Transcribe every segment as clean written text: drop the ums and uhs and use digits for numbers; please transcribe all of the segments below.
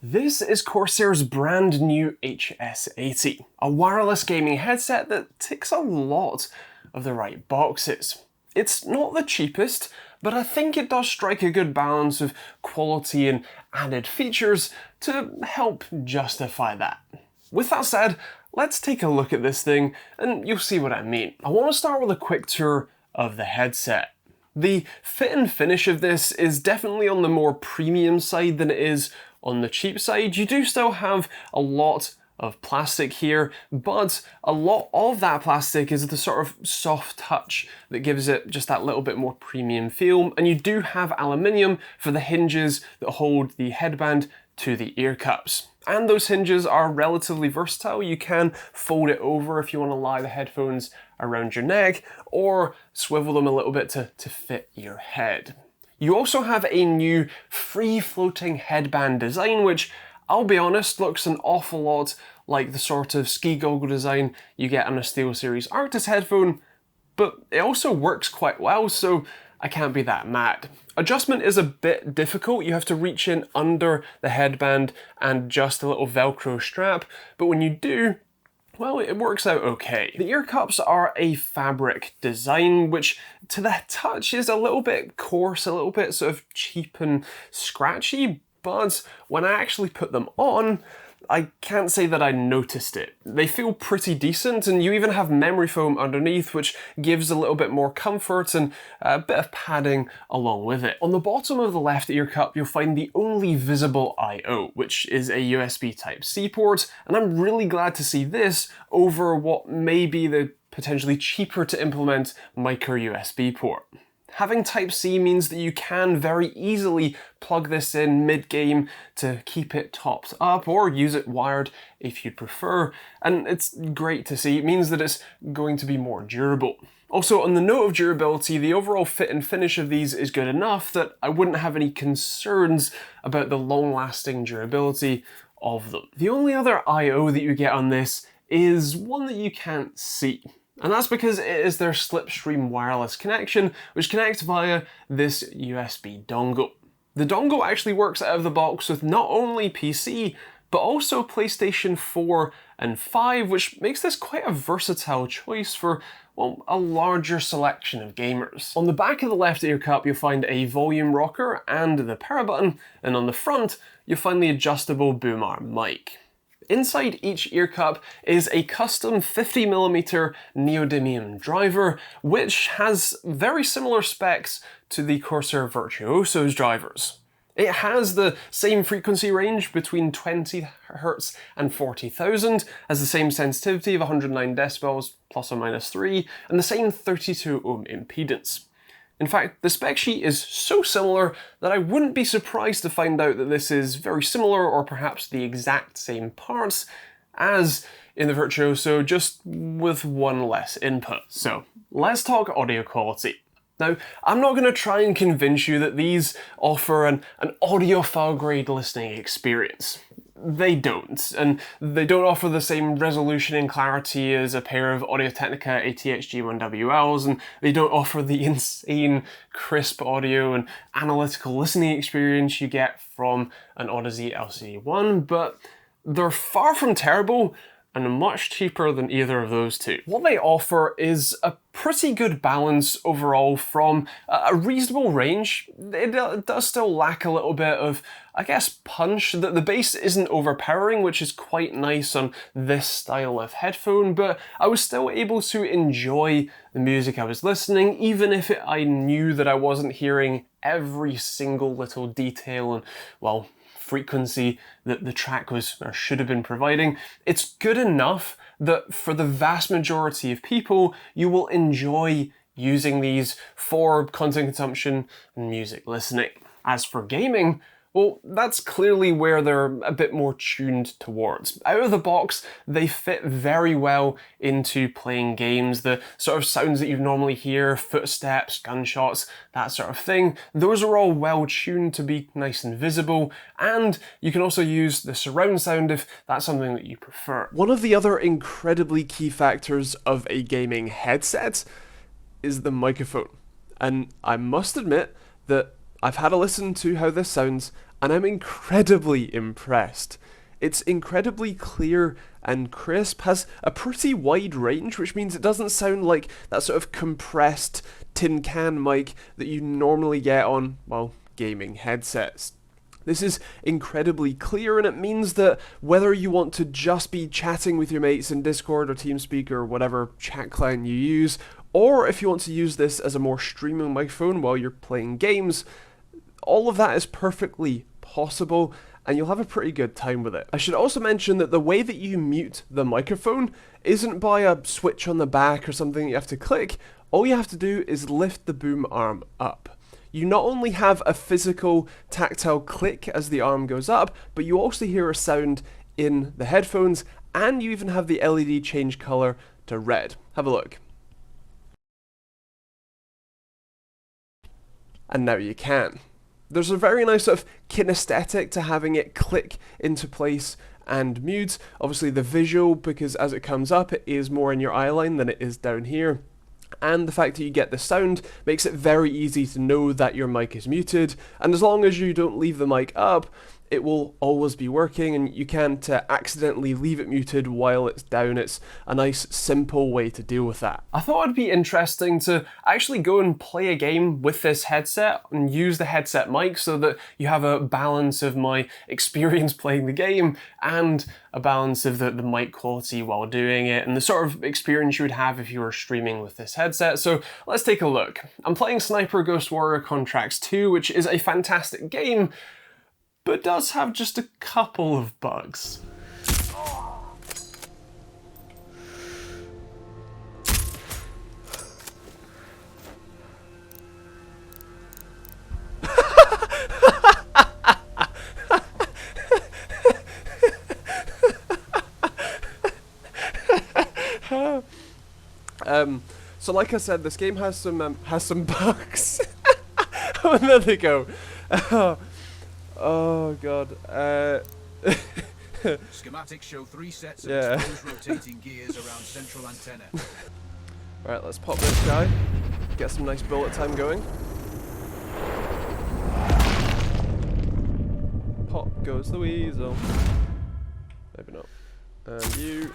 This is Corsair's brand new HS80, a wireless gaming headset that ticks a lot of the right boxes. It's not the cheapest, but I think it does strike a good balance of quality and added features to help justify that. With that said, let's take a look at this thing and you'll see what I mean. I want to start with a quick tour of the headset. The fit and finish of this is definitely on the more premium side than it is on the cheap side. You do still have a lot of plastic here, but a lot of that plastic is the sort of soft touch that gives it just that little bit more premium feel, and you do have aluminium for the hinges that hold the headband to the ear cups. And those hinges are relatively versatile. You can fold it over if you want to lie the headphones around your neck, or swivel them a little bit to fit your head. You also have a new free-floating headband design, which, I'll be honest, looks an awful lot like the sort of ski goggle design you get on a SteelSeries Arctis headphone, but it also works quite well, so I can't be that mad. Adjustment is a bit difficult. You have to reach in under the headband and adjust a little Velcro strap, but when you do, well, it works out okay. The ear cups are a fabric design, which to the touch is a little bit coarse, a little bit sort of cheap and scratchy, but when I actually put them on, I can't say that I noticed it. They feel pretty decent, and you even have memory foam underneath, which gives a little bit more comfort and a bit of padding along with it. On the bottom of the left ear cup, you'll find the only visible I/O, which is a USB Type-C port, and I'm really glad to see this over what may be the potentially cheaper to implement micro USB port. Having Type-C means that you can very easily plug this in mid-game to keep it topped up, or use it wired if you'd prefer, and it's great to see. It means that it's going to be more durable. Also, on the note of durability, the overall fit and finish of these is good enough that I wouldn't have any concerns about the long-lasting durability of them. The only other I/O that you get on this is one that you can't see. And that's because it is their slipstream wireless connection, which connects via this USB dongle. The dongle actually works out of the box with not only PC, but also PlayStation 4 and 5, which makes this quite a versatile choice for, well, a larger selection of gamers. On the back of the left ear cup, you'll find a volume rocker and the power button, and on the front, you'll find the adjustable boom arm mic. Inside each ear cup is a custom 50mm neodymium driver, which has very similar specs to the Corsair Virtuoso's drivers. It has the same frequency range between 20 Hz and 40,000, has the same sensitivity of 109 decibels plus or minus 3, and the same 32 ohm impedance. In fact, the spec sheet is so similar that I wouldn't be surprised to find out that this is very similar, or perhaps the exact same parts as in the Virtuoso, just with one less input. So let's talk audio quality. Now, I'm not going to try and convince you that these offer an audiophile grade listening experience. They don't, and they don't offer the same resolution and clarity as a pair of Audio-Technica ATX-G1WLs, and they don't offer the insane crisp audio and analytical listening experience you get from an Odyssey LCD1, but they're far from terrible and much cheaper than either of those two. What they offer is a pretty good balance overall from a reasonable range. It does still lack a little bit of, I guess, punch. The bass isn't overpowering, which is quite nice on this style of headphone, but I was still able to enjoy the music I was listening, even if I knew that I wasn't hearing every single little detail and, well, frequency that the track was or should have been providing. It's good enough that for the vast majority of people, you will enjoy using these for content consumption and music listening. As for gaming, well, that's clearly where they're a bit more tuned towards. Out of the box, they fit very well into playing games. The sort of sounds that you normally hear, footsteps, gunshots, that sort of thing, those are all well tuned to be nice and visible, and you can also use the surround sound if that's something that you prefer. One of the other incredibly key factors of a gaming headset is the microphone, and I must admit that I've had a listen to how this sounds, and I'm incredibly impressed. It's incredibly clear and crisp, has a pretty wide range, which means it doesn't sound like that sort of compressed tin can mic that you normally get on, well, gaming headsets. This is incredibly clear, and it means that whether you want to just be chatting with your mates in Discord or TeamSpeak or whatever chat client you use, or if you want to use this as a more streaming microphone while you're playing games, all of that is perfectly possible, and you'll have a pretty good time with it. I should also mention that the way that you mute the microphone isn't by a switch on the back or something you have to click. All you have to do is lift the boom arm up. You not only have a physical tactile click as the arm goes up, but you also hear a sound in the headphones, and you even have the LED change color to red. Have a look. And now you can. There's a very nice sort of kinesthetic to having it click into place and mute. Obviously the visual, because as it comes up, it is more in your eye line than it is down here. And the fact that you get the sound makes it very easy to know that your mic is muted, and as long as you don't leave the mic up, it will always be working, and you can't accidentally leave it muted while it's down. It's a nice, simple way to deal with that. I thought it'd be interesting to actually go and play a game with this headset and use the headset mic so that you have a balance of my experience playing the game and a balance of the mic quality while doing it, and the sort of experience you would have if you were streaming with this headset. So let's take a look. I'm playing Sniper Ghost Warrior Contracts 2, which is a fantastic game, but does have just a couple of bugs. So like I said, this game has some bugs. Oh, there they go. Oh god. Schematics show 3 sets of exposed rotating gears around central antenna. Right, let's pop this guy. Get some nice bullet time going. Pop goes the weasel. Maybe not. And you.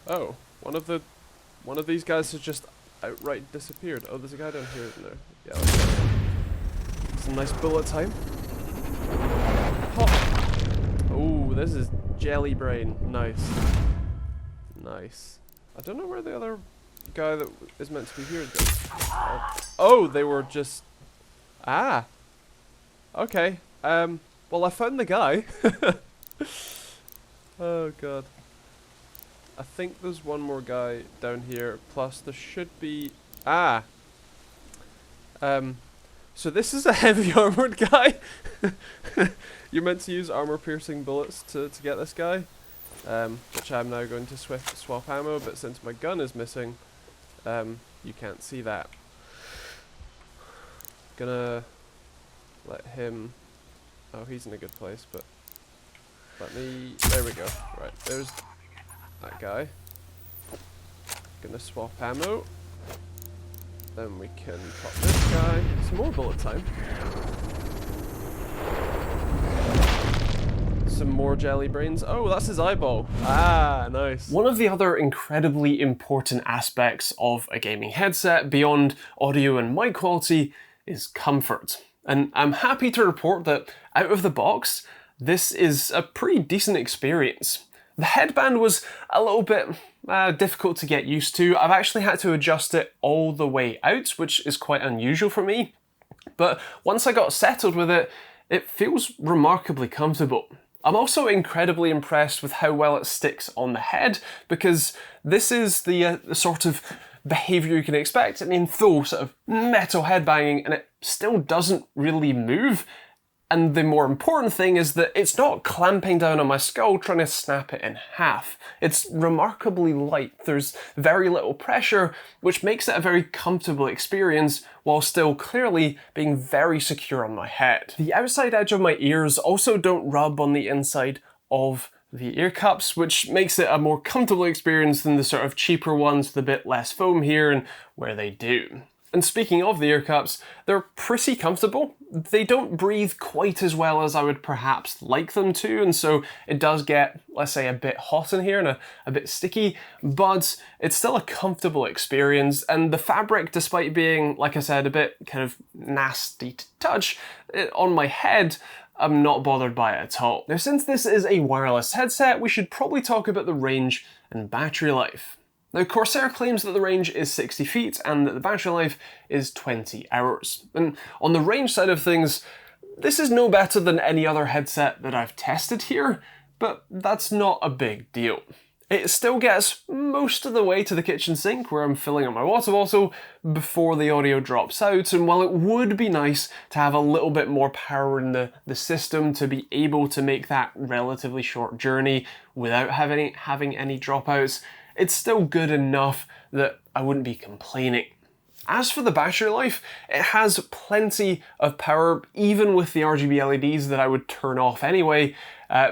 Oh, one of these guys has just outright disappeared. Oh, there's a guy down here, isn't there? Yeah, let's go. Some nice bullet time. Pop! Oh, this is jelly brain. Nice. Nice. I don't know where the other guy that is meant to be here goes. Oh, they were just... Ah! Okay. Well, I found the guy. Oh, God. I think there's one more guy down here, plus there should be... Ah! So this is a heavy armored guy. You're meant to use armor piercing bullets to get this guy, which I'm now going to swap ammo, but since my gun is missing, you can't see that. Gonna let him... Oh, he's in a good place, but let me... There we go. Right, there's that guy. Gonna swap ammo. Then we can pop this guy. Some more bullet time. Some more jelly brains. Oh, that's his eyeball. Ah, nice. One of the other incredibly important aspects of a gaming headset, beyond audio and mic quality, is comfort. And I'm happy to report that out of the box, this is a pretty decent experience. The headband was a little bit difficult to get used to. I've actually had to adjust it all the way out, which is quite unusual for me. But once I got settled with it, it feels remarkably comfortable. I'm also incredibly impressed with how well it sticks on the head, because this is the sort of behavior you can expect in full sort of metal headbanging, and it still doesn't really move. And the more important thing is that it's not clamping down on my skull trying to snap it in half. It's remarkably light. There's very little pressure, which makes it a very comfortable experience while still clearly being very secure on my head. The outside edge of my ears also don't rub on the inside of the ear cups, which makes it a more comfortable experience than the sort of cheaper ones with a bit less foam here and where they do. And speaking of the ear cups, they're pretty comfortable. They don't breathe quite as well as I would perhaps like them to, and so it does get, let's say, a bit hot in here and a bit sticky, but it's still a comfortable experience, and the fabric, despite being, like I said, a bit kind of nasty to touch, on my head, I'm not bothered by it at all. Now, since this is a wireless headset, we should probably talk about the range and battery life. Now, Corsair claims that the range is 60 feet and that the battery life is 20 hours. And on the range side of things, this is no better than any other headset that I've tested here, but that's not a big deal. It still gets most of the way to the kitchen sink where I'm filling up my water bottle before the audio drops out, and while it would be nice to have a little bit more power in the system to be able to make that relatively short journey without having any dropouts, it's still good enough that I wouldn't be complaining. As for the battery life, it has plenty of power, even with the RGB LEDs that I would turn off anyway,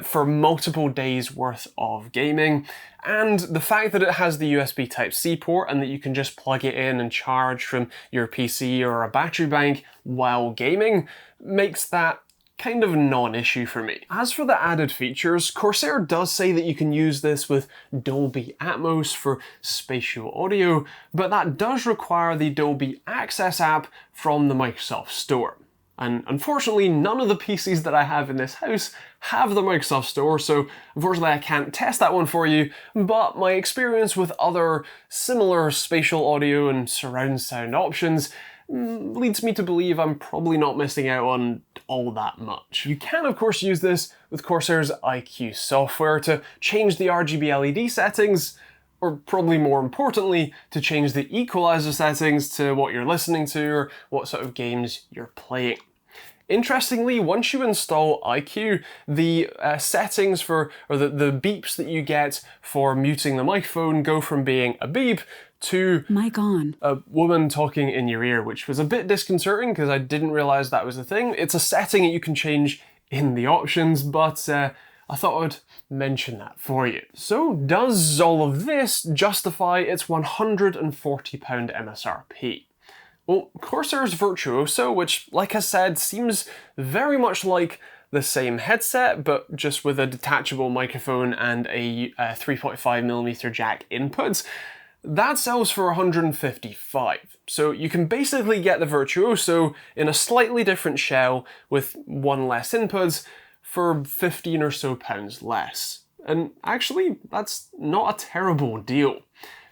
for multiple days worth of gaming. And the fact that it has the USB Type-C port and that you can just plug it in and charge from your PC or a battery bank while gaming makes that kind of non-issue for me. As for the added features, Corsair does say that you can use this with Dolby Atmos for spatial audio, but that does require the Dolby Access app from the Microsoft Store. And unfortunately, none of the PCs that I have in this house have the Microsoft Store, so unfortunately I can't test that one for you, but my experience with other similar spatial audio and surround sound options leads me to believe I'm probably not missing out on all that much. You can of course use this with Corsair's IQ software to change the RGB LED settings, or probably more importantly, to change the equalizer settings to what you're listening to or what sort of games you're playing. Interestingly, once you install IQ, the settings for, or the beeps that you get for muting the microphone go from being a beep to mic on, a woman talking in your ear, which was a bit disconcerting because I didn't realize that was a thing. It's a setting that you can change in the options, but I thought I would mention that for you. So does all of this justify its £140 MSRP? Well, Corsair's Virtuoso, which, like I said, seems very much like the same headset, but just with a detachable microphone and a 3.5mm jack input, that sells for $155. So you can basically get the Virtuoso in a slightly different shell with one less inputs for £15 or so less. And actually, that's not a terrible deal.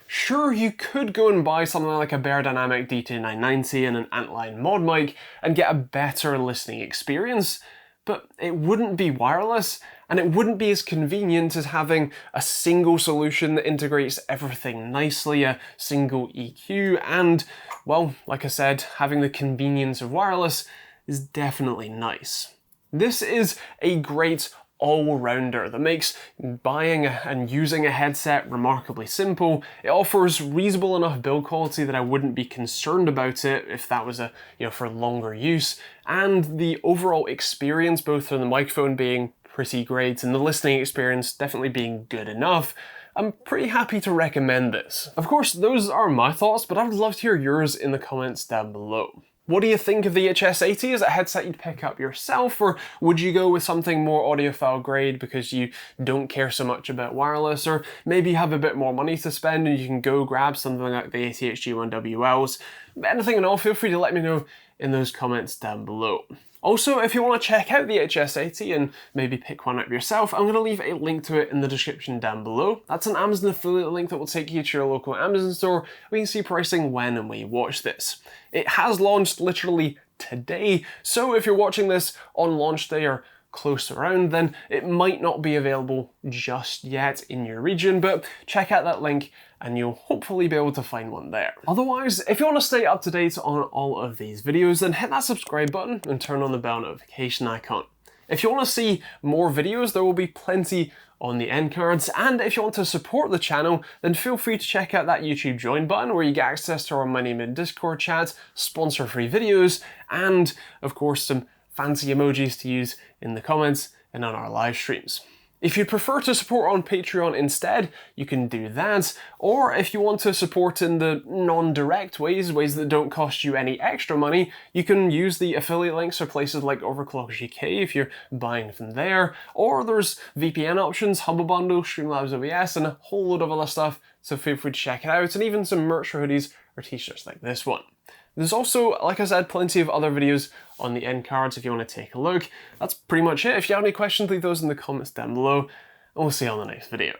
Sure, you could go and buy something like a Beyerdynamic DT990 and an Antline mod mic and get a better listening experience, but it wouldn't be wireless, and it wouldn't be as convenient as having a single solution that integrates everything nicely, a single EQ, and, well, like I said, having the convenience of wireless is definitely nice. This is a great all-rounder that makes buying and using a headset remarkably simple. It offers reasonable enough build quality that I wouldn't be concerned about it if that was for longer use, and the overall experience, both from the microphone being pretty great and the listening experience definitely being good enough, I'm pretty happy to recommend this. Of course, those are my thoughts, but I would love to hear yours in the comments down below. What do you think of the HS80? Is it a headset you'd pick up yourself, or would you go with something more audiophile grade because you don't care so much about wireless, or maybe you have a bit more money to spend and you can go grab something like the TechteamGB1WLs? Anything and all, feel free to let me know in those comments down below. Also, if you want to check out the HS80 and maybe pick one up yourself, I'm going to leave a link to it in the description down below. That's an Amazon affiliate link that will take you to your local Amazon store where you can see pricing when and where you watch this. It has launched literally today, so if you're watching this on launch day or close around, then it might not be available just yet in your region, but check out that link and you'll hopefully be able to find one there. Otherwise, if you want to stay up to date on all of these videos, then hit that subscribe button and turn on the bell notification icon. If you want to see more videos, there will be plenty on the end cards, and if you want to support the channel, then feel free to check out that YouTube join button where you get access to our Money Min Discord chat, sponsor-free videos, and of course some fancy emojis to use in the comments and on our live streams. If you'd prefer to support on Patreon instead, you can do that, or if you want to support in the non-direct ways that don't cost you any extra money, you can use the affiliate links for places like Overclockers UK if you're buying from there, or there's VPN options, Humble Bundle, Streamlabs OBS, and a whole load of other stuff, so feel free to check it out, and even some merch for hoodies or t-shirts like this one. There's also, like I said, plenty of other videos on the end cards if you want to take a look. That's pretty much it. If you have any questions, leave those in the comments down below, and we'll see you on the next video.